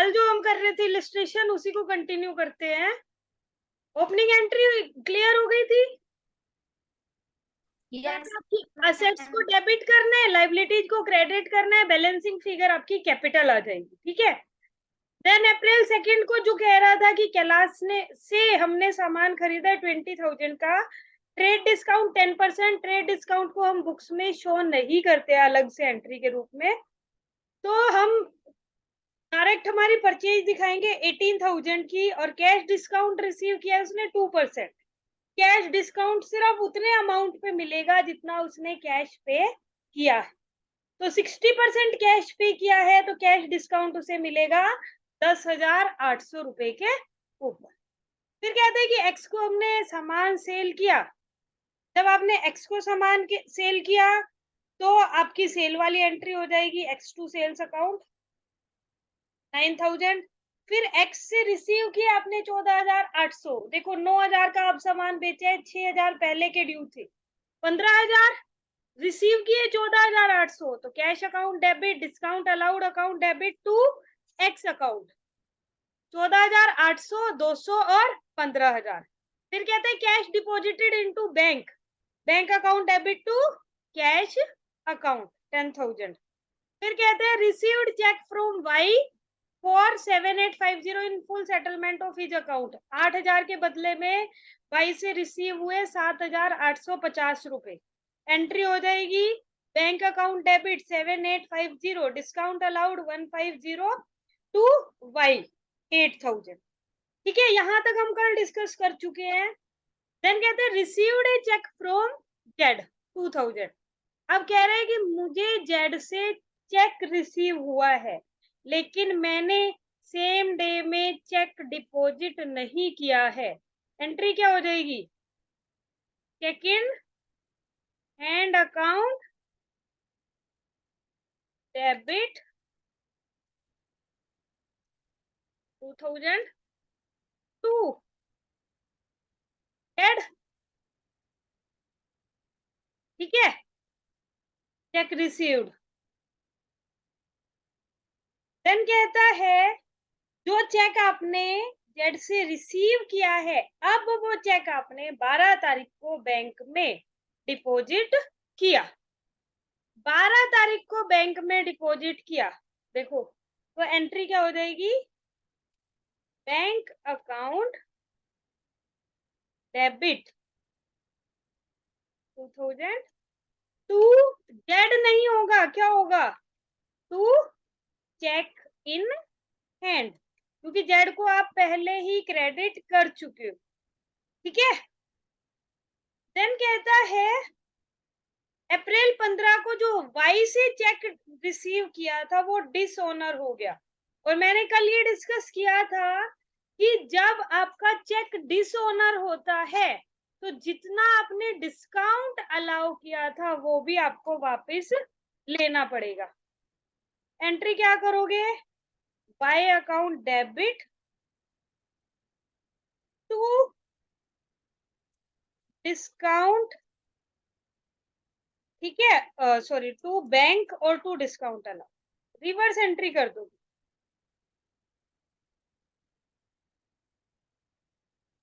कल जो हम कर रहे थे इलस्ट्रेशन उसी को कंटिन्यू करते हैं। ओपनिंग एंट्री क्लियर हो गई थी। यस आपकी असेट्स को डेबिट करना है, लाइबिलिटीज को क्रेडिट करना है, बैलेंसिंग फिगर आपकी कैपिटल आ जाएगी। ठीक है। देन अप्रैल 2 को जो कह रहा था कि कैलाश ने से हमने सामान खरीदा 20,000 का, ट्रेड डिस्काउंट 10%। ट्रेड डिस्काउंट को हम बुक्स में शो नहीं करते अलग से एंट्री के रूप में, तो हम डायरेक्ट हमारी परचेज दिखाएंगे 18,000 की, और कैश डिस्काउंट रिसीव किया उसने 2%। कैश डिस्काउंट सिर्फ उतने अमाउंट पे मिलेगा जितना उसने कैश पे किया है। तो 60% कैश पे किया है तो कैश डिस्काउंट उसे मिलेगा 10,800 रुपए के ऊपर। फिर कहते हैं कि एक्स को हमने सामान सेल किया। जब आपने एक्स को सामान सेल किया तो आपकी सेल वाली एंट्री हो जाएगी एक्स टू सेल्स अकाउंट 9,000। फिर एक्स से रिसीव किया आपने 14,800। देखो 9,000 का आप सामान बेचा है, 6,000 पहले के ड्यू थे, 15,000 रिसीव किए 14,800। तो cash account debit, discount allowed account debit to X account 14,800, 200 और 15,000। फिर कहते हैं cash deposited into bank, bank account debit to cash account 10,000। फिर कहते हैं received cheque from Y for 7,850 in full settlement of his account. 8,000 के बदले में वाई से रिसीव हुए 7,850 रुपए। एंट्री हो जाएगी bank account debit 7,850, discount allowed 150 to Y 8,000। ठीक है, यहां तक हम कल डिस्कस कर चुके हैं। देन कहते हैं received a cheque from Z 2,000। अब कह रहे हैं कि मुझे जेड से चेक रिसीव हुआ है, लेकिन मैंने सेम डे में चेक डिपॉजिट नहीं किया है। एंट्री क्या हो जाएगी? Cheque in hand account debit 2,002 डेड। ठीक है, चेक रिसीव्ड। देन कहता है जो चेक आपने जेड से रिसीव किया है, अब वो चेक आपने 12 तारीख को बैंक में डिपॉजिट किया। 12 तारीख को बैंक में डिपॉजिट किया। देखो तो एंट्री क्या हो जाएगी? Bank account debit 2,002। जेड नहीं होगा, क्या होगा? टू चेक इन हैंड, क्योंकि जेड को आप पहले ही क्रेडिट कर चुके हो। ठीक है। देन कहता है अप्रैल 15 को जो वाई से चेक रिसीव किया था वो डिसऑनर हो गया। और मैंने कल ये डिस्कस किया था कि जब आपका चेक डिसऑनर होता है तो जितना आपने डिस्काउंट अलाउ किया था वो भी आपको वापस लेना पड़ेगा। एंट्री क्या करोगे? By account debit to discount, ठीक है, सॉरी, टू बैंक और to discount allow, reverse entry कर दो।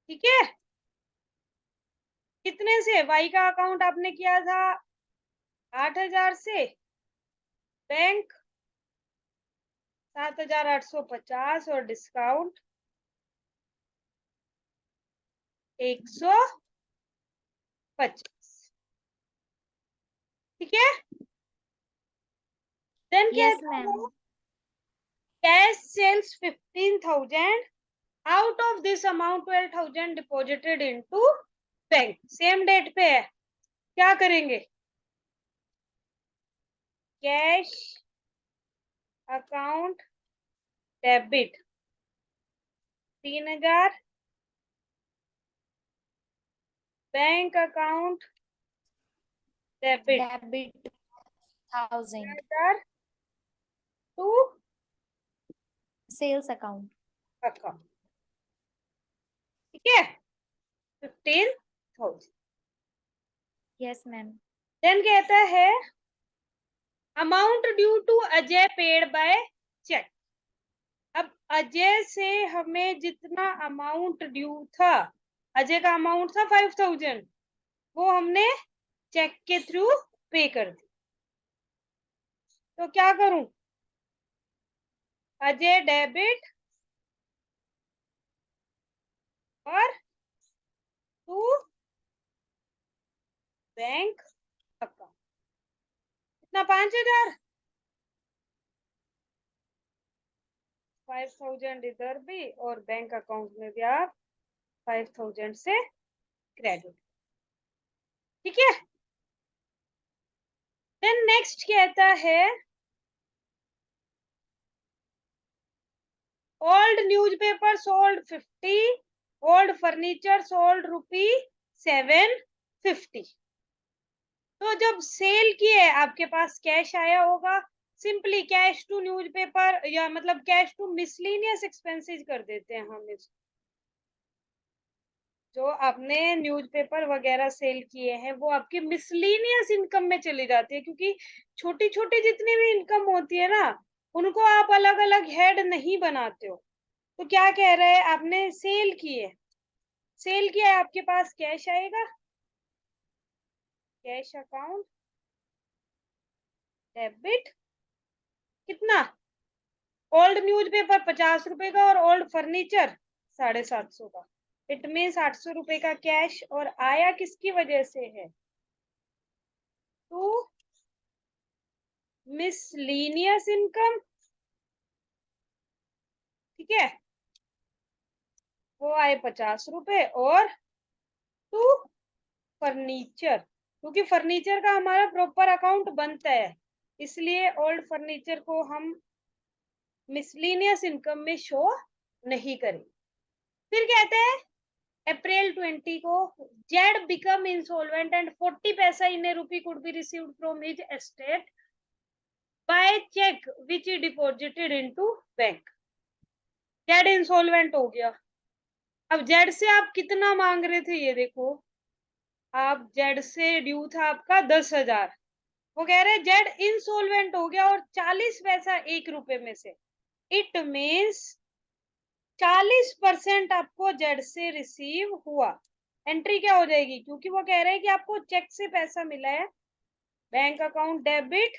ठीक है। कितने से? वाई का अकाउंट आपने किया था 8,000 से, बैंक 7,850 और डिस्काउंट 150। ठीक है। देन क्या यस था? Ma'am. Cash sales 15,000, out of this amount 12,000 deposited into bank. Same date पे है, क्या करेंगे? Cash account debit 3,000, bank account debit debit 1,000 3,000 to sales account. Account. ठीक है, 15,000। Yes ma'am. देन कहता है amount due to Ajay paid by cheque. अब अजय से हमें जितना अमाउंट ड्यू था, अजय का अमाउंट था 5000, वो हमने चेक के थ्रू पे कर दी। तो क्या करूं? अजय डेबिट और टू बैंक अकाउंट। कितना? 5000। 5000 इधर भी और बैंक अकाउंट में भी आप 5000 से क्रेडिट। ठीक है। देन नेक्स्ट कहता है old newspaper sold 50, old furniture sold ₹750। तो जब सेल किए आपके पास कैश आया होगा, सिंपली कैश टू न्यूज़पेपर या मतलब कैश टू मिसलेनियस एक्सपेंसेस कर देते हैं हम इसको। जो आपने न्यूज़पेपर वगैरह सेल किए हैं वो आपकी मिसलेनियस इनकम में चली जाती है, क्योंकि छोटी छोटी जितनी भी इनकम होती है ना, उनको आप अलग अलग हेड नहीं बनाते हो। तो क्या कह रहे हैं, आपने सेल किए, सेल किया है, आपके पास कैश आएगा, कैश अकाउंट डेबिट। कितना? ओल्ड न्यूज़पेपर 50 रुपए का और ओल्ड फर्नीचर 750 का। इट मीन्स 800 रुपए का कैश, और आया किसकी वजह से है? To miscellaneous income. ठीक है, वो आए 50 रुपए, और टू फर्नीचर, क्योंकि फर्नीचर का हमारा प्रॉपर अकाउंट बनता है, इसलिए ओल्ड फर्नीचर को हम मिसलीनियस इनकम में शो नहीं करें। फिर कहते हैं अप्रैल 20 को जेड बिकम इंसॉल्वेंट एंड 40 पैसा in a rupee could be received from his estate by cheque which he deposited into bank. Z insolvent हो गया। अब जेड से आप कितना मांग रहे थे ये देखो, आप जेड से ड्यू था आपका 10,000, वो कह रहे जेड इंसॉल्वेंट हो गया और 40 पैसा 1 रुपए में से। इट मीन्स 40% आपको जेड से रिसीव हुआ। एंट्री क्या हो जाएगी, क्योंकि वो कह रहे हैं कि आपको चेक से पैसा मिला है। बैंक अकाउंट डेबिट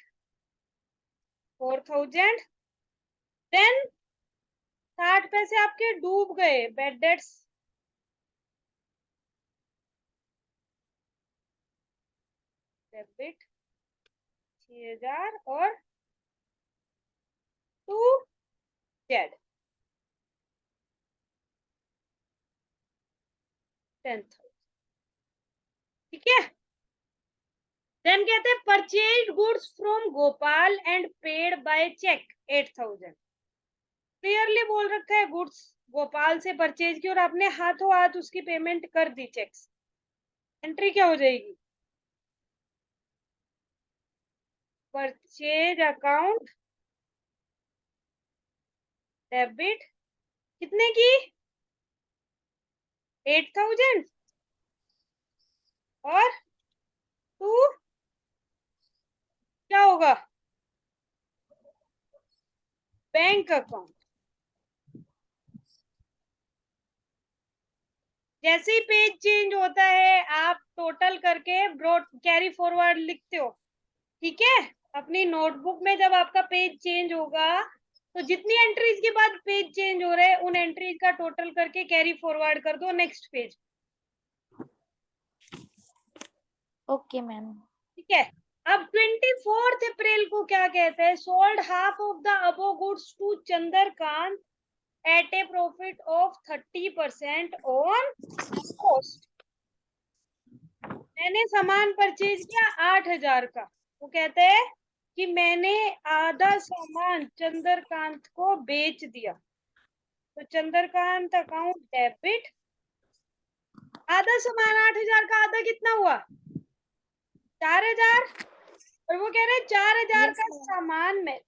4000, देन 60 पैसे आपके डूब गए बैड डेट्स, डेबिट 6000 और टू जेड 10,000। ठीक है। देन कहते हैं purchase goods from Gopal and paid by cheque 8,000। Clearly बोल रखा है गुड्स गोपाल से परचेज की और आपने हाथों हाथ उसकी पेमेंट कर दी चेक्स। एंट्री क्या हो जाएगी? परचेज अकाउंट डेबिट कितने की? 8,000 और टू क्या होगा? Bank account. जैसे ही पेज चेंज होता है आप टोटल करके ब्रॉड कैरी फॉरवर्ड लिखते हो। ठीक है, अपनी नोटबुक में जब आपका पेज चेंज होगा तो जितनी एंट्रीज के बाद पेज चेंज हो रहे हैं उन एंट्रीज का टोटल करके कैरी फॉरवर्ड कर दो नेक्स्ट पेज। Okay, ma'am. ठीक है। अब 24 अप्रैल को क्या कहते हैं, sold half of the above goods to Chandrakant at a profit of 30% on cost. मैंने सामान परचेज किया 8,000 का, वो कहते हैं कि मैंने आधा सामान चंद्रकांत को बेच दिया। तो चंद्रकांत अकाउंट डेबिट, आधा सामान 8,000 का, आधा कितना हुआ? 4,000। और वो कह रहे हैं 4,000 Yes, का ma'am. सामान में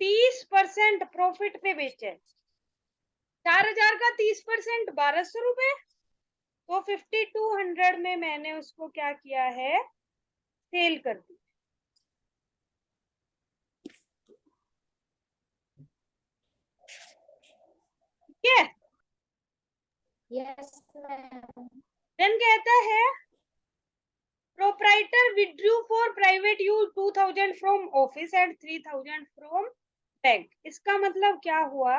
30% प्रॉफिट पे बेचे। 4,000 का 30% 1,200 रुपए। तो 5,200 में मैंने उसको क्या किया है, सेल कर दी। है। Yes, ma'am. देन कहता है proprietor withdrew for private use 2000 from office and 3000 from bank. इसका मतलब क्या हुआ,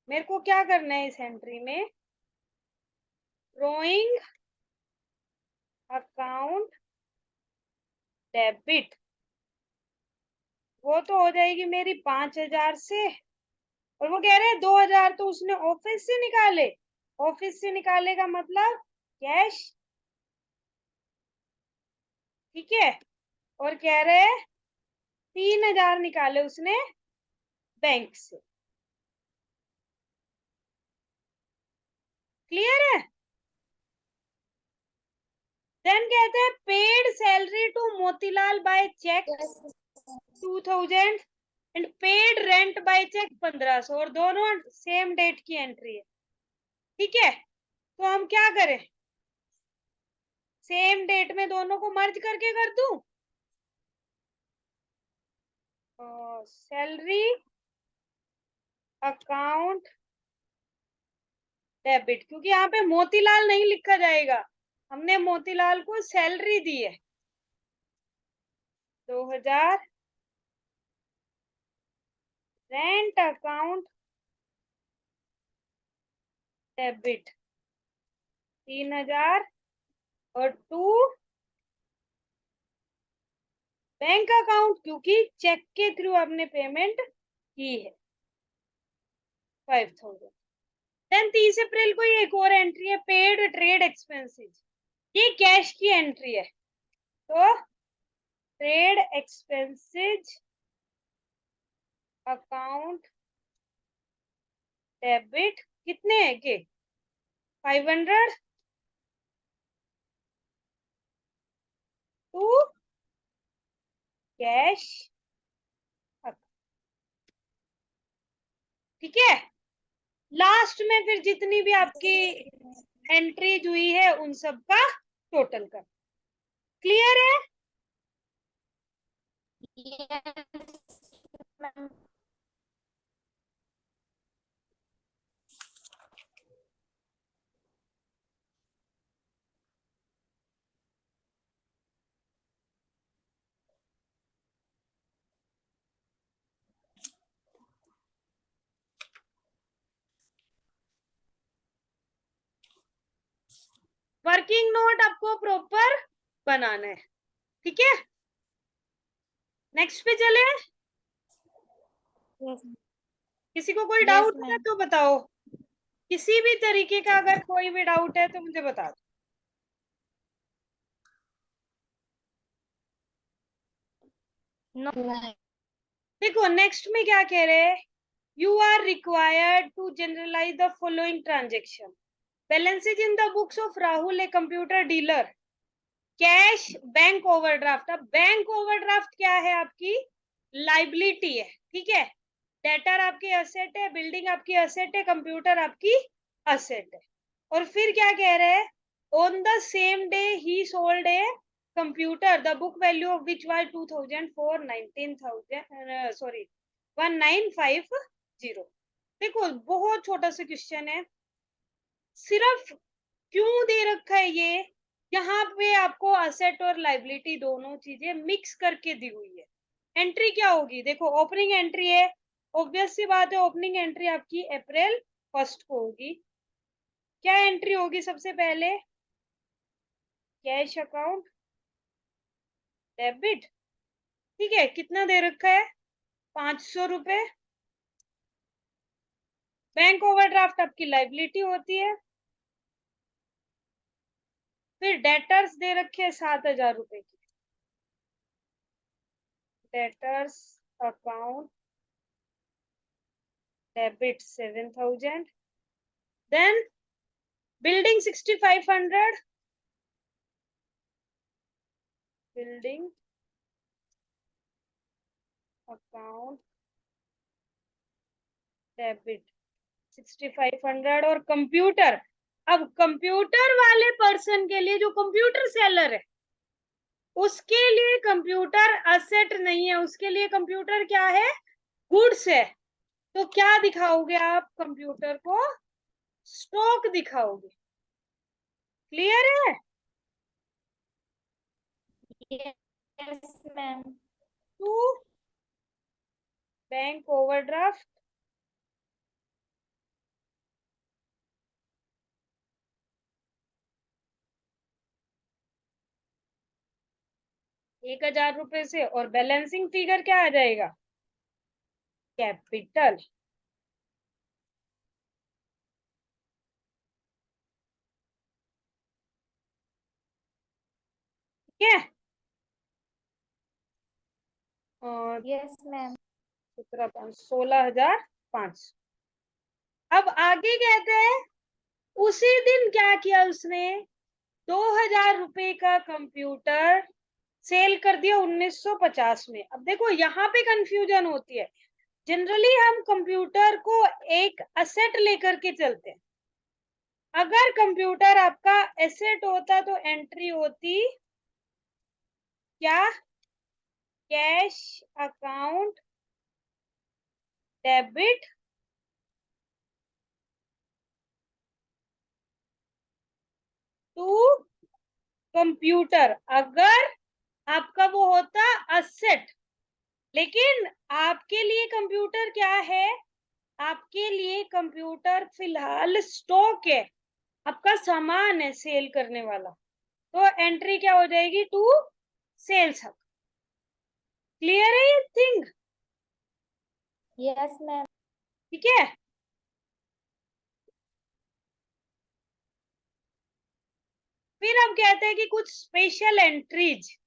मेरे को क्या करना है इस एंट्री में, ड्रॉइंग अकाउंट डेबिट, वो तो हो जाएगी मेरी 5000 से, और वो कह रहे हैं 2000 तो उसने ऑफिस से निकाले, ऑफिस से निकाले का मतलब कैश, ठीक है, और कह रहे हैं 3000 निकाले उसने बैंक से। क्लियर है। देन कहते हैं paid salary to Motilal by cheque Yes, 2000 and paid rent by cheque 1500, और दोनों सेम डेट की एंट्री है, ठीक है। तो हम क्या करें, सेम डेट में दोनों को मर्ज करके कर दूं, सैलरी अकाउंट डेबिट, क्योंकि यहाँ पे मोतीलाल नहीं लिखा जाएगा, हमने मोतीलाल को सैलरी दी है 2000, रेंट अकाउंट डेबिट 3000, और टू बैंक अकाउंट, क्योंकि चेक के थ्रू आपने पेमेंट की है 5000। देन 30 अप्रैल को ये एक और एंट्री है पेड ट्रेड एक्सपेंसेस, ये कैश की एंट्री है, तो ट्रेड एक्सपेंसेस अकाउंट डेबिट कितने है के 500 टू कैश, ठीक है। लास्ट में फिर जितनी भी आपकी एंट्रीज हुई है उन सब का टोटल कर। क्लियर है। yes, ma'am. वर्किंग नोट आपको प्रॉपर बनाना है, ठीक है। नेक्स्ट पे चले। Yes, किसी को कोई yes, डाउट है ma'am. तो बताओ, किसी भी तरीके का अगर कोई भी डाउट है तो मुझे बता दो। No, ma'am. देखो नेक्स्ट में क्या कह रहे हैं, you are required to journalise the following transaction, balances in the books of Rahul a computer dealer, cash bank overdraft. अब बैंक ओवरड्राफ्ट क्या है, आपकी लाइबिलिटी है, ठीक है। डेटर आपकी असेट है, बिल्डिंग आपकी असेट है, कंप्यूटर आपकी असेट है। और फिर क्या कह रहे हैं, on the same day he sold a computer the book value of which was 2000 for 19000 sorry 1950। देखो बहुत छोटा सा क्वेश्चन है, सिर्फ क्यों दे रखा है ये, यहाँ पे आपको असेट और लाइबिलिटी दोनों चीजें मिक्स करके दी हुई है। एंट्री क्या होगी, देखो ओपनिंग एंट्री है, ऑब्वियस सी बात है ओपनिंग एंट्री आपकी अप्रैल 1 को होगी। क्या एंट्री होगी सबसे पहले, कैश अकाउंट डेबिट, ठीक है, कितना दे रखा है 500 रुपए। बैंक ओवरड्राफ्ट आपकी लाइबिलिटी होती है। फिर डेटर्स दे रखे हैं 7000 रुपए की, debtors account debit 7000। Then building 6500, building account debit 6500, और कंप्यूटर, अब कंप्यूटर वाले पर्सन के लिए जो कंप्यूटर सेलर है उसके लिए कंप्यूटर असेट नहीं है, उसके लिए कंप्यूटर क्या है, गुड्स है, तो क्या दिखाओगे आप कंप्यूटर को? स्टॉक दिखाओगे। क्लियर है? Yes, ma'am. To bank overdraft, ₹1000 से, और बैलेंसिंग फिगर क्या आ जाएगा? कैपिटल। ठीक है? और Yes, ma'am. 16,500। अब आगे कहते हैं उसी दिन क्या किया उसने? ₹2000 का कंप्यूटर सेल कर दिया 1950 में। अब देखो यहाँ पे कंफ्यूजन होती है। जनरली हम कंप्यूटर को एक असेट लेकर के चलते हैं। अगर कंप्यूटर आपका एसेट होता तो एंट्री होती क्या? Cash account debit to computer, अगर आपका वो होता असेट। लेकिन आपके लिए कंप्यूटर क्या है? आपके लिए कंप्यूटर फिलहाल स्टॉक है, आपका सामान है सेल करने वाला। तो एंट्री क्या हो जाएगी? To sales. क्लियर है ये थिंग? Yes, ma'am. ठीक है? फिर अब कहते हैं कि कुछ स्पेशल एंट्रीज।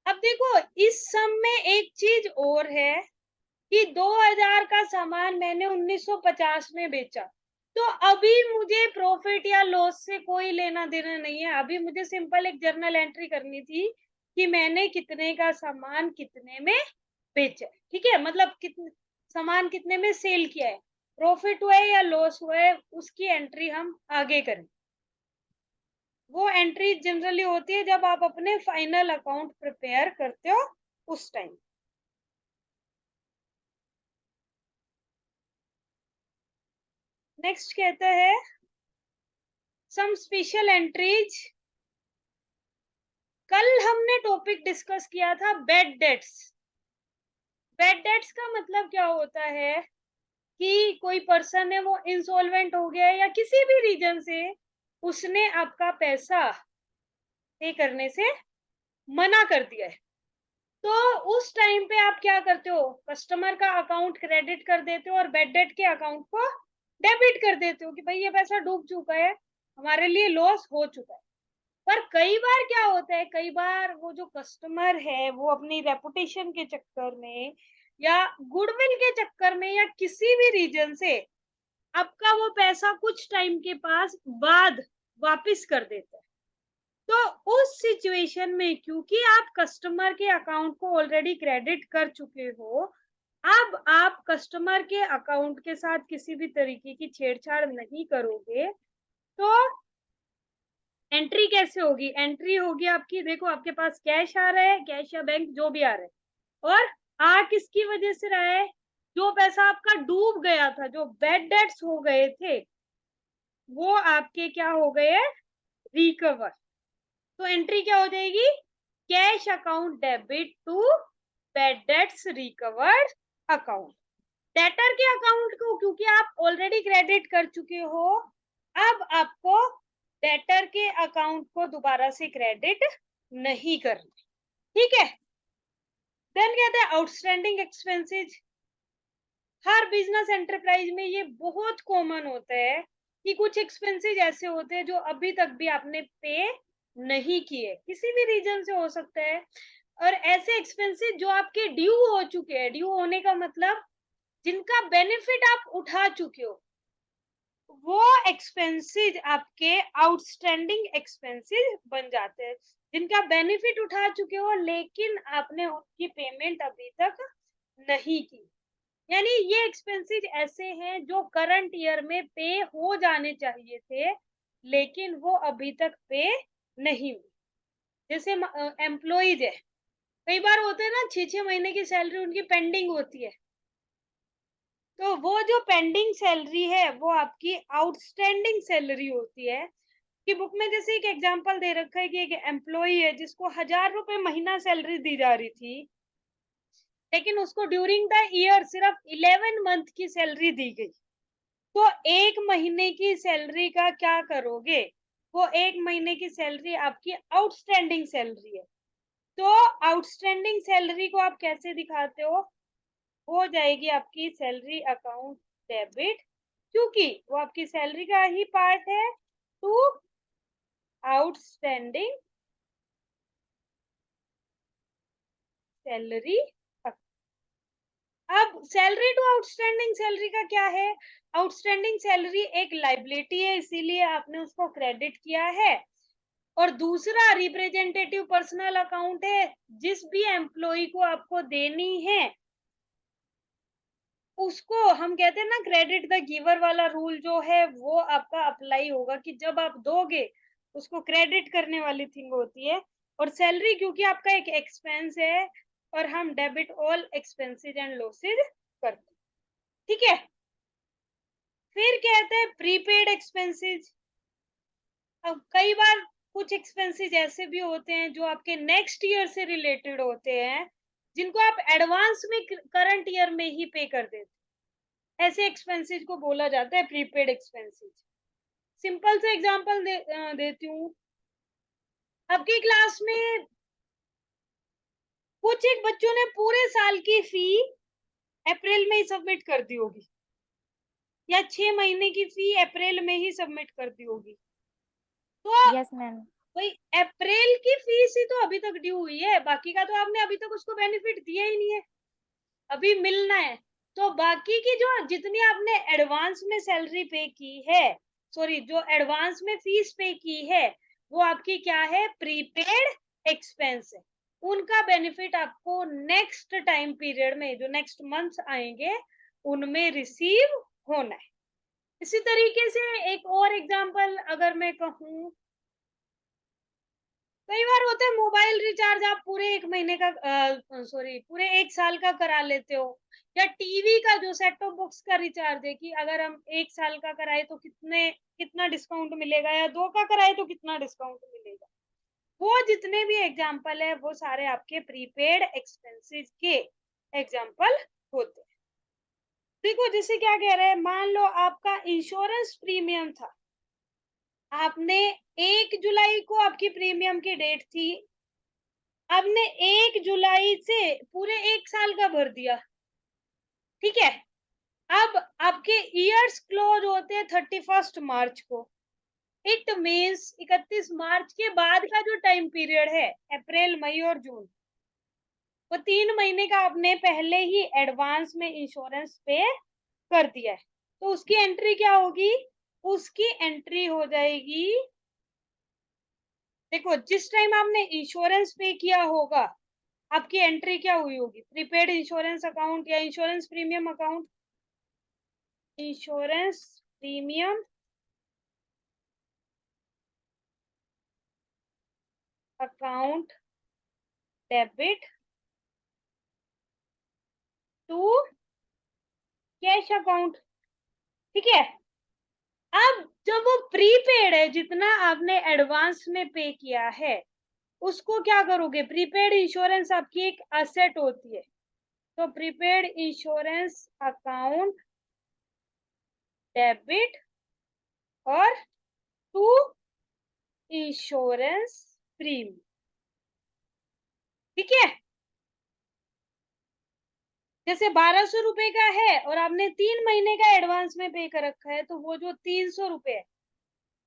अब देखो इस सम में एक चीज और है कि 2000 का सामान मैंने 1950 में बेचा, तो अभी मुझे प्रॉफिट या लॉस से कोई लेना देना नहीं है। अभी मुझे सिंपल एक जर्नल एंट्री करनी थी कि मैंने कितने का सामान कितने में बेचा है। ठीक है? मतलब कितने सामान कितने में सेल किया है, प्रॉफिट हुआ है या लॉस हुआ है, उसकी एंट्री हम आगे करें। वो एंट्री जनरली होती है जब आप अपने फाइनल अकाउंट प्रिपेयर करते हो उस टाइम। नेक्स्ट कहता है सम स्पेशल एंट्रीज। कल हमने टॉपिक डिस्कस किया था बैड डेट्स। बैड डेट्स का मतलब क्या होता है कि कोई पर्सन है वो इंसॉल्वेंट हो गया है या किसी भी रीजन से उसने आपका पैसा पे करने से मना कर दिया है। तो उस टाइम पे आप क्या करते हो? कस्टमर का अकाउंट क्रेडिट कर देते हो और बैड डेट के अकाउंट को डेबिट कर देते हो कि भाई ये पैसा डूब चुका है, हमारे लिए लॉस हो चुका है। पर कई बार क्या होता है, कई बार वो जो कस्टमर है वो अपनी रेपुटेशन के चक्कर में या गुडविल के चक्कर में या किसी भी रीजन से आपका वो पैसा कुछ टाइम के पास बाद वापस कर देता है। तो उस सिचुएशन में क्योंकि आप कस्टमर के अकाउंट को ऑलरेडी क्रेडिट कर चुके हो, अब आप कस्टमर के अकाउंट के साथ किसी भी तरीके की छेड़छाड़ नहीं करोगे। तो एंट्री कैसे होगी? एंट्री होगी आपकी, देखो आपके पास कैश आ रहा है, कैश या बैंक जो भी आ रहा है, और आ किसकी वजह से रहा है? जो पैसा आपका डूब गया था, जो बैड डेट्स हो गए थे, वो आपके क्या हो गए? रिकवर। तो एंट्री क्या हो जाएगी? Cash account debit to bad debts recovered account. Debtor के अकाउंट को क्योंकि आप ऑलरेडी क्रेडिट कर चुके हो, अब आपको डेटर के अकाउंट को दोबारा से क्रेडिट नहीं करना। ठीक है? देन कहते हैं आउटस्टैंडिंग एक्सपेंसेस। हर बिजनेस एंटरप्राइज में ये बहुत कॉमन होता है कि कुछ एक्सपेंसेस ऐसे होते हैं जो अभी तक भी आपने पे नहीं किए, किसी भी रीजन से हो सकता है। और ऐसे एक्सपेंसेस जो आपके ड्यू हो चुके हैं, ड्यू होने का मतलब जिनका बेनिफिट आप उठा चुके हो, वो एक्सपेंसेस आपके आउटस्टैंडिंग एक्सपेंसेस बन जाते हैं। जिनका बेनिफिट उठा चुके हो लेकिन आपने उनकी पेमेंट अभी तक नहीं की, यानी ये एक्सपेंसेस ऐसे हैं जो करंट ईयर में पे हो जाने चाहिए थे लेकिन वो अभी तक पे नहीं हुए। जैसे एम्प्लॉइज है, कई बार होते हैं ना 6-6 महीने की सैलरी उनकी पेंडिंग होती है, तो वो जो पेंडिंग सैलरी है वो आपकी आउटस्टैंडिंग सैलरी होती है। कि बुक में जैसे एक एग्जांपल दे रखा है कि एक एम्प्लॉई है जिसको 1000 रुपए महीना सैलरी दी जा रही थी, लेकिन उसको ड्यूरिंग द ईयर सिर्फ 11 मंथ की सैलरी दी गई। तो एक महीने की सैलरी का क्या करोगे? वो एक महीने की सैलरी आपकी आउटस्टैंडिंग सैलरी है। तो आउटस्टैंडिंग सैलरी को आप कैसे दिखाते हो जाएगी आपकी सैलरी अकाउंट डेबिट, क्योंकि वो आपकी सैलरी का ही पार्ट है। To outstanding salary. अब सैलरी टू आउटस्टैंडिंग सैलरी का क्या है? आउटस्टैंडिंग सैलरी एक लाइबिलिटी है, इसीलिए आपने उसको क्रेडिट किया है। और दूसरा रिप्रेजेंटेटिव पर्सनल अकाउंट है, जिस भी एम्प्लॉय को आपको देनी है उसको हम कहते हैं ना क्रेडिट द गिवर वाला रूल जो है वो आपका अप्लाई होगा कि जब आप दोगे उसको क्रेडिट करने वाली थिंग होती है। और सैलरी क्योंकि आपका एक एक्सपेंस है और हम debit all expenses and losses करते हैं। ठीक है, फिर कहते हैं प्रीपेड एक्सपेंसेस। अब कई बार कुछ एक्सपेंसेस ऐसे भी होते हैं जो आपके नेक्स्ट ईयर से रिलेटेड होते हैं, जिनको आप एडवांस में करंट ईयर में ही पे कर देते हैं। ऐसे एक्सपेंसेस को बोला जाता है प्रीपेड एक्सपेंसेस। सिंपल से एग्जांपल देती हूँ। आपकी क्लास में कुछ एक बच्चों ने पूरे साल की फी अप्रैल में ही सबमिट कर दी होगी, या 6 महीने की फी अप्रैल में ही सबमिट कर दी होगी। तो यस मैम। भाई अप्रैल की फीस ही तो अभी तक ड्यू हुई है, बाकी का तो आपने अभी तक उसको बेनिफिट दिया ही नहीं है, अभी मिलना है। तो बाकी की जो जितनी आपने एडवांस में सैलरी पे की है, सॉरी जो एडवांस में फीस पे की है, वो आपकी क्या है? प्रीपेड एक्सपेंस है। उनका बेनिफिट आपको नेक्स्ट टाइम पीरियड में, जो नेक्स्ट मंथ आएंगे, उनमें रिसीव होना है। इसी तरीके से एक और एग्जांपल अगर मैं कहूँ, कई बार होता है मोबाइल रिचार्ज आप पूरे एक महीने का सॉरी पूरे एक साल का करा लेते हो, या टीवी का जो सेट टॉप बॉक्स का रिचार्ज है कि अगर हम एक साल का कराए तो कितना डिस्काउंट मिलेगा, या 2 का कराए तो कितना डिस्काउंट मिलेगा। वो जितने भी एग्जाम्पल है वो सारे आपके प्रीपेड एक्सपेंसेस के एग्जाम्पल होते हैं। देखो जैसे क्या कह रहे हैं, मान लो आपका इंश्योरेंस प्रीमियम था, आपने 1 जुलाई को आपकी प्रीमियम की डेट थी, आपने 1 जुलाई से पूरे एक साल का भर दिया। ठीक है, अब आपके ईयर्स क्लोज होते हैं 31 मार्च को। इट मीन्स 31 मार्च के बाद का जो टाइम पीरियड है, अप्रैल मई और जून, वो 3 महीने का आपने पहले ही एडवांस में इंश्योरेंस पे कर दिया है। तो उसकी एंट्री क्या होगी? उसकी एंट्री हो जाएगी, देखो जिस टाइम आपने इंश्योरेंस पे किया होगा आपकी एंट्री क्या हुई होगी? प्रीपेड इंश्योरेंस अकाउंट या insurance premium account. Insurance premium account debit to cash account. ठीक है, अब जब वो प्रीपेड है, जितना आपने एडवांस में पे किया है, उसको क्या करोगे? प्रीपेड इंश्योरेंस आपकी एक असेट होती है, तो प्रीपेड इंश्योरेंस अकाउंट डेबिट और टू इंश्योरेंस प्रीमियम। ठीक है, जैसे 1200 रुपए का है और आपने 3 महीने का एडवांस में पे कर रखा है, तो वो जो 300 रुपए है,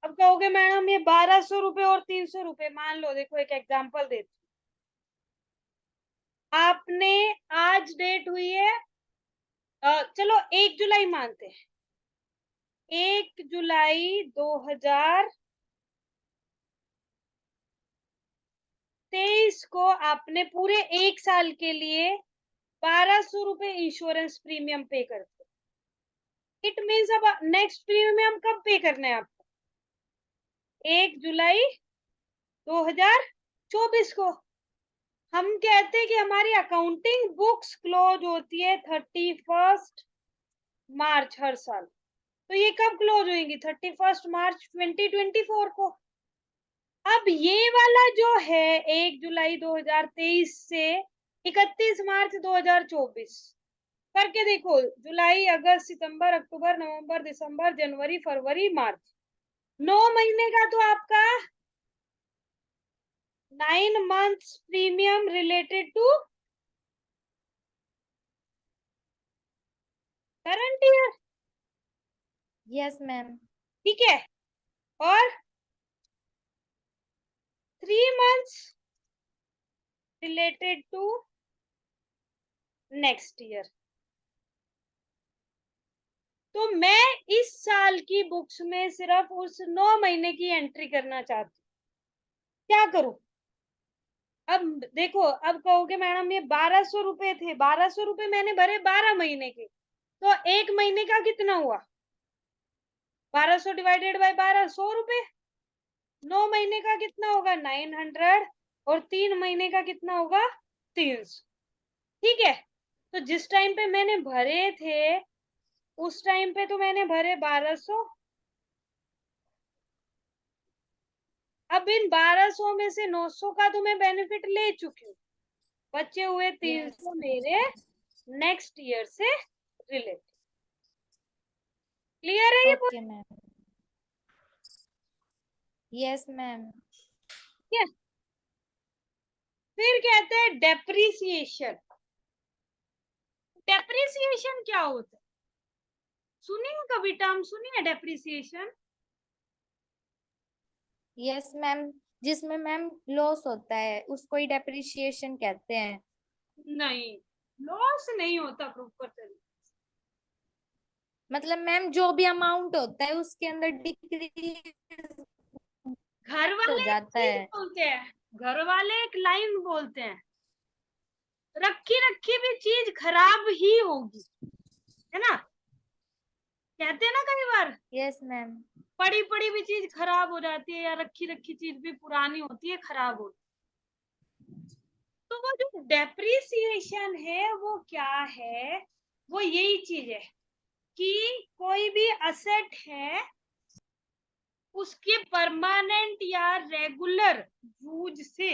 अब कहोगे मैडम ये 1200 रुपए और 300 रुपए, मान लो देखो एक एग्जांपल देती हूँ। आपने आज डेट हुई है, चलो 1 जुलाई मानते हैं, 1 जुलाई 2023 को आपने पूरे एक साल के लिए 1200 रुपए इंश्योरेंस प्रीमियम पे करते। इट मीन्स अब नेक्स्ट प्रीमियम कब पे करना है आपको? 1 जुलाई 2024 को। हम कहते हैं कि हमारी अकाउंटिंग बुक्स क्लोज होती है 31 मार्च हर साल। तो ये कब क्लोज होंगी? 31 मार्च 2024 को। अब ये वाला जो है 1 जुलाई 2023 से 31 मार्च 2024 करके देखो। जुलाई, अगस्त, सितंबर, अक्टूबर, नवंबर, दिसंबर, जनवरी, फरवरी, मार्च, 9 महीने का तो आपका 9 months premium related to current year. Yes ma'am. ठीक है। और 3 months related to next year. तो मैं इस साल की बुक्स में सिर्फ उस 9 महीने की एंट्री करना चाहती हूँ। क्या करूं? अब देखो, अब कहोगे मैडम ये 1200 रुपए थे, 1200 रुपए मैंने भरे 12 महीने के, तो एक महीने का कितना हुआ? 1200 डिवाइडेड बाय 12, 100 रुपए। 9 महीने का कितना होगा? 900। और 3 महीने का कितना होगा? 300। ठीक है। तो जिस टाइम पे मैंने भरे थे उस टाइम पे तो मैंने भरे 1200। अब इन 1200 में से 900 का तो मैं बेनिफिट ले चुकी हूँ, बचे हुए 300 मेरे नेक्स्ट ईयर से रिलेटेड। क्लियर है ये पूरा? Okay ma'am. Yes ma'am. ठीक है। फिर कहते हैं डेप्रिसिएशन। डेप्रिसिएशन क्या होता है? सुनी है कभी टर्म? सुनी है डेप्रिसिएशन? यस मैम, जिसमें मैम लॉस होता है उसको ही डेप्रिसिएशन कहते हैं। नहीं, लॉस नहीं होता प्रॉपर तरीके। मतलब मैम जो भी अमाउंट होता है उसके अंदर डिक्रीज घर हो वाले एक जाता चीज है। बोलते हैं, घर वाले एक लाइन बोलते हैं, रखी रखी भी चीज खराब ही होगी, है ना? कहते हैं ना कई बार, यस मैम। पड़ी पड़ी भी चीज खराब हो जाती है, या रखी रखी चीज भी पुरानी होती है, खराब होती है। तो वो जो डेप्रिसिएशन है वो क्या है? वो यही चीज है कि कोई भी असेट है उसके परमानेंट या रेगुलर यूज से,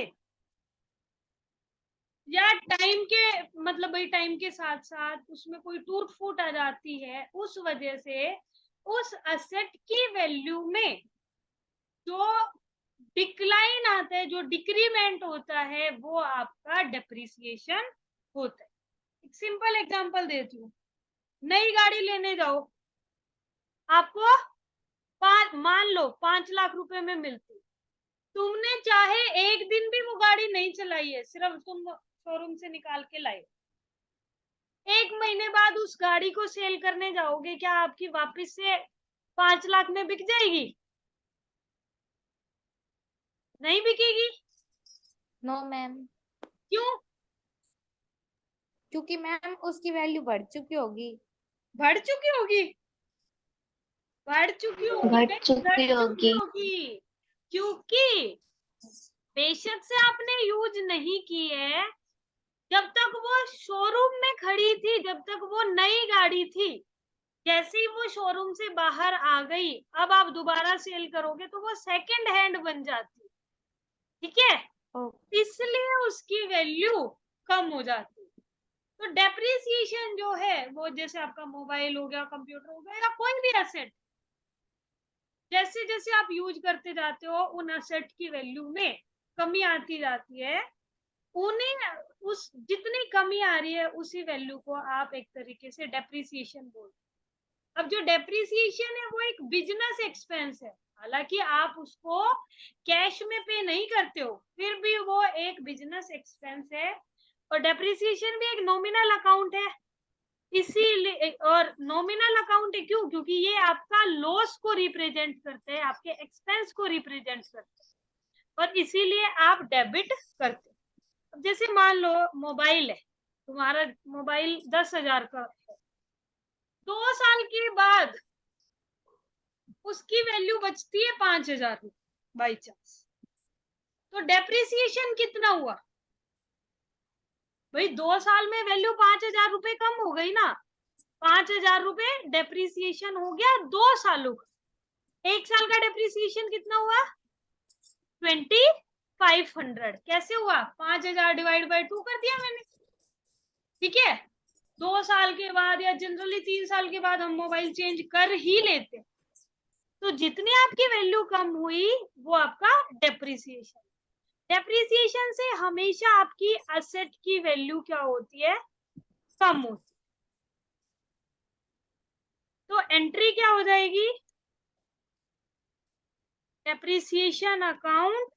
या टाइम के, मतलब भाई टाइम के साथ साथ उसमें कोई टूट फूट आ जाती है, उस वजह से उस असेट की वैल्यू में जो डिक्लाइन आता है, जो डिक्रीमेंट होता है, वो आपका डेप्रिसिएशन होता है। एक सिंपल एग्जांपल देती हूँ। नई गाड़ी लेने जाओ, आपको मान लो 5 लाख रुपए में मिलती, तुमने चाहे एक दिन भी वो गाड़ी नहीं चलाई है, सिर्फ तुम शोरूम से निकाल के लाए, 1 महीने बाद उस गाड़ी को सेल करने जाओगे, क्या आपकी वापस से 5 लाख में बिक जाएगी? नहीं बिकेगी। No ma'am. क्यों? क्योंकि मैम उसकी वैल्यू बढ़ चुकी होगी। बढ़ चुकी होगी। बढ़ चुकी होगी घट नहीं, चुकी घट चुकी होगी। होगी। क्योंकि बेशक से आपने यूज नहीं की है, जब तक वो शोरूम में खड़ी थी, जब तक वो नई गाड़ी थी, जैसे ही वो शोरूम से बाहर आ गई, अब आप दोबारा सेल करोगे तो वो सेकंड हैंड बन जाती। ठीक है। इसलिए उसकी वैल्यू कम हो जाती है। तो डेप्रिसिएशन जो है वो जैसे आपका मोबाइल हो गया, कंप्यूटर हो गया, या कोई भी एसेट, जैसे जैसे आप यूज करते जाते हो उन एसेट की वैल्यू में कमी आती जाती है। उन्हें उस जितनी कमी आ रही है उसी वैल्यू को आप एक तरीके से डेप्रिसिएशन बोलते हैं। अब जो डेप्रिसिएशन है वो एक बिजनेस एक्सपेंस है, हालांकि आप उसको कैश में पे नहीं करते हो, फिर भी वो एक बिजनेस एक्सपेंस है। और डेप्रिसिएशन भी एक नॉमिनल अकाउंट है, इसीलिए। और नॉमिनल अकाउंट है क्यों? क्योंकि ये आपका लॉस को रिप्रेजेंट करते हैं, आपके एक्सपेंस को रिप्रेजेंट करते हैं, और इसीलिए आप डेबिट करते हैं। अब जैसे मान लो मोबाइल है, तुम्हारा मोबाइल 10,000 का है, 2 साल के बाद उसकी वैल्यू बचती है 5,000 बाई चांस, तो डेप्रिसिएशन कितना हुआ भाई? 2 साल में वैल्यू 5,000 रुपए कम हो गई ना। 5,000 रुपए डेप्रिसिएशन हो गया 2 सालों का। 1 साल का डेप्रिसिएशन कितना हुआ? 2500। कैसे हुआ? 5,000 डिवाइड बाय 2 कर दिया मैंने। ठीक है, 2 साल के बाद या जनरली 3 साल के बाद हम मोबाइल चेंज कर ही लेते, तो जितनी आपकी वैल्यू कम हुई वो आपका डेप्रिसिएशन। डेप्रिसिएशन से हमेशा आपकी असेट की वैल्यू क्या होती है? कम होती है। तो एंट्री क्या हो जाएगी? Depreciation account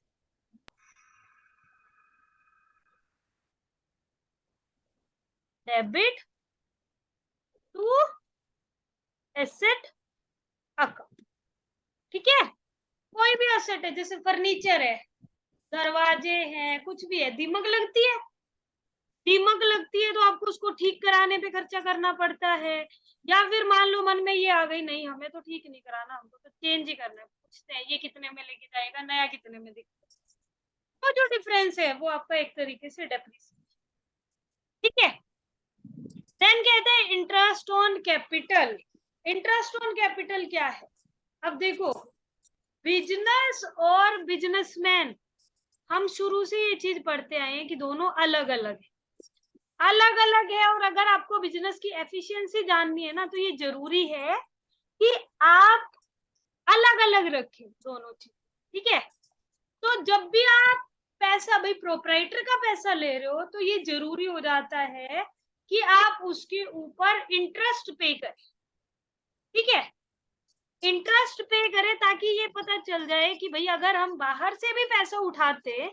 debit to asset account. ठीक है, कोई भी एसेट है, जैसे फर्नीचर है, दरवाजे हैं, कुछ भी है, दीमक लगती है, दीमक लगती है तो आपको उसको ठीक कराने पे खर्चा करना पड़ता है। या फिर मान लो मन में ये आ गई, नहीं हमें तो ठीक नहीं कराना, हमको तो चेंज ही करना है, पूछते हैं ये कितने में लेके जाएगा, नया कितने में देगा। तो जो डिफरेंस है वो आपका एक तरीके से डेप्रिसिएशन। ठीक है, देन कहते हैं interest on capital. Interest on capital क्या है? अब देखो, बिजनेस और बिजनेसमैन, हम शुरू से ये चीज पढ़ते आए हैं कि दोनों अलग अलग है, अलग अलग है। और अगर आपको बिजनेस की एफिशिएंसी जाननी है ना, तो ये जरूरी है कि आप अलग अलग रखें दोनों चीज। ठीक है, तो जब भी आप पैसा, भाई प्रोपराइटर का पैसा ले रहे हो, तो ये जरूरी हो जाता है कि आप उसके ऊपर इंटरेस्ट पे करें। ठीक है, इंटरेस्ट पे करें ताकि ये पता चल जाए कि भाई अगर हम बाहर से भी पैसा उठाते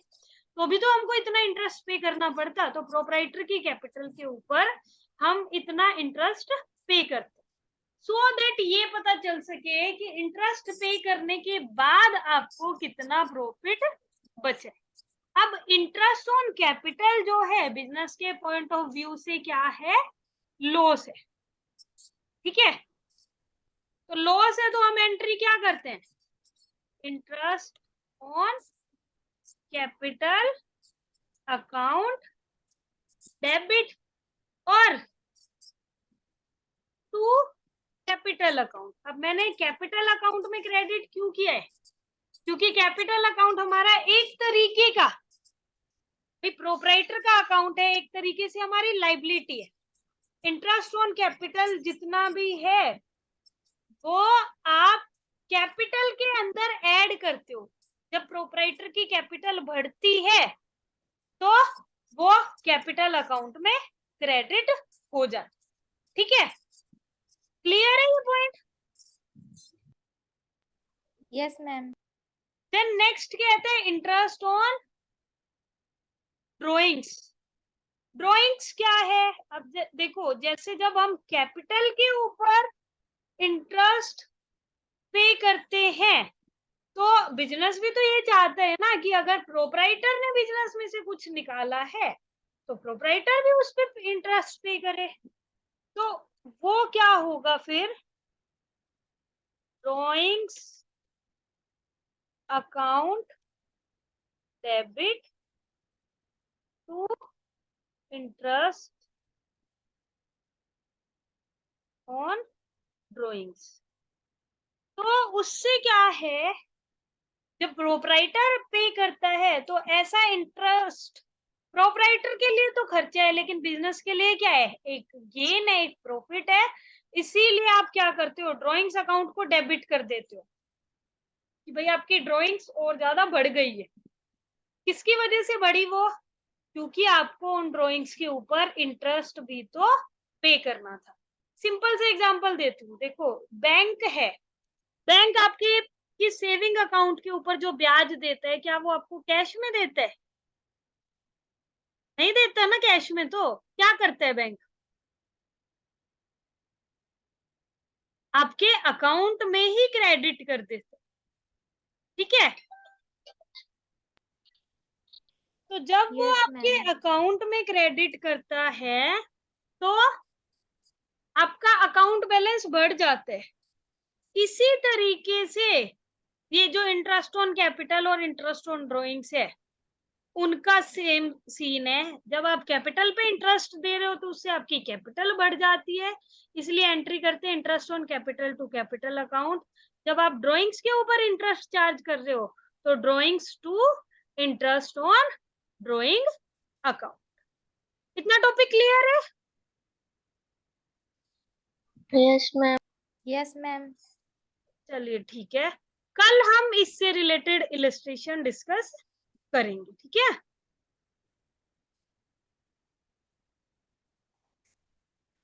तो भी तो हमको इतना इंटरेस्ट पे करना पड़ता, तो प्रोपराइटर की कैपिटल के ऊपर हम इतना इंटरेस्ट पे करते, सो दैट ये पता चल सके कि इंटरेस्ट पे करने के बाद आपको कितना प्रॉफिट बचे। अब इंटरेस्ट ऑन कैपिटल जो है बिजनेस के पॉइंट ऑफ व्यू से क्या है? लॉस है। ठीक है, तो लॉस है तो हम एंट्री क्या करते हैं? Interest on capital account debit और टू कैपिटल अकाउंट। अब मैंने कैपिटल अकाउंट में क्रेडिट क्यों किया है? क्योंकि कैपिटल अकाउंट हमारा एक तरीके का प्रोपराइटर का अकाउंट है, एक तरीके से हमारी लाइबिलिटी है। इंटरेस्ट ऑन कैपिटल जितना भी है वो आप कैपिटल के अंदर ऐड करते हो। जब प्रोपराइटर की कैपिटल बढ़ती है तो वो कैपिटल अकाउंट में क्रेडिट हो जाता। ठीक है, क्लियर है ये point? Yes ma'am. Then next कहते हैं इंटरेस्ट ऑन ड्रॉइंग्स। ड्रॉइंग्स क्या है? अब देखो, जैसे जब हम कैपिटल के ऊपर इंटरेस्ट पे करते हैं तो बिजनेस भी तो ये चाहते हैं ना कि अगर प्रोपराइटर ने बिजनेस में से कुछ निकाला है तो प्रोपराइटर भी उस पर इंटरेस्ट पे करे। तो वो क्या होगा फिर? Drawings account debit to interest on drawings. तो उससे क्या है, जब प्रोपराइटर पे करता है तो ऐसा इंटरेस्ट प्रोपराइटर के लिए तो खर्चा है, लेकिन बिजनेस के लिए क्या है? एक गेन है, एक प्रॉफिट है। इसीलिए आप क्या करते हो? ड्रॉइंग्स अकाउंट को डेबिट कर देते हो कि भाई आपकी ड्रॉइंग्स और ज्यादा बढ़ गई है। किसकी वजह से बढ़ी वो? क्योंकि आपको उन ड्रॉइंग्स के ऊपर इंटरेस्ट भी तो पे करना था। सिंपल से एग्जांपल देती हूँ, देखो बैंक है, बैंक आपके की सेविंग अकाउंट के ऊपर जो ब्याज देता है, क्या वो आपको कैश में देता है? नहीं देता ना कैश में। तो क्या करता है बैंक? आपके अकाउंट में ही क्रेडिट कर देता है। ठीक है, तो जब वो यस आपके मैम। अकाउंट में क्रेडिट करता है तो आपका अकाउंट बैलेंस बढ़ जाता है। इसी तरीके से ये जो इंटरेस्ट ऑन कैपिटल और इंटरेस्ट ऑन ड्रॉइंग्स है उनका सेम सीन है। जब आप कैपिटल पे इंटरेस्ट दे रहे हो तो उससे आपकी कैपिटल बढ़ जाती है, इसलिए एंट्री करते हैं interest on capital to capital account. जब आप ड्रॉइंग्स के ऊपर इंटरेस्ट चार्ज कर रहे हो तो drawings to interest on drawing account. इतना टॉपिक क्लियर है? Yes ma'am. Yes ma'am. चलिए ठीक है, कल हम इससे रिलेटेड इलस्ट्रेशन डिस्कस करेंगे, ठीक है।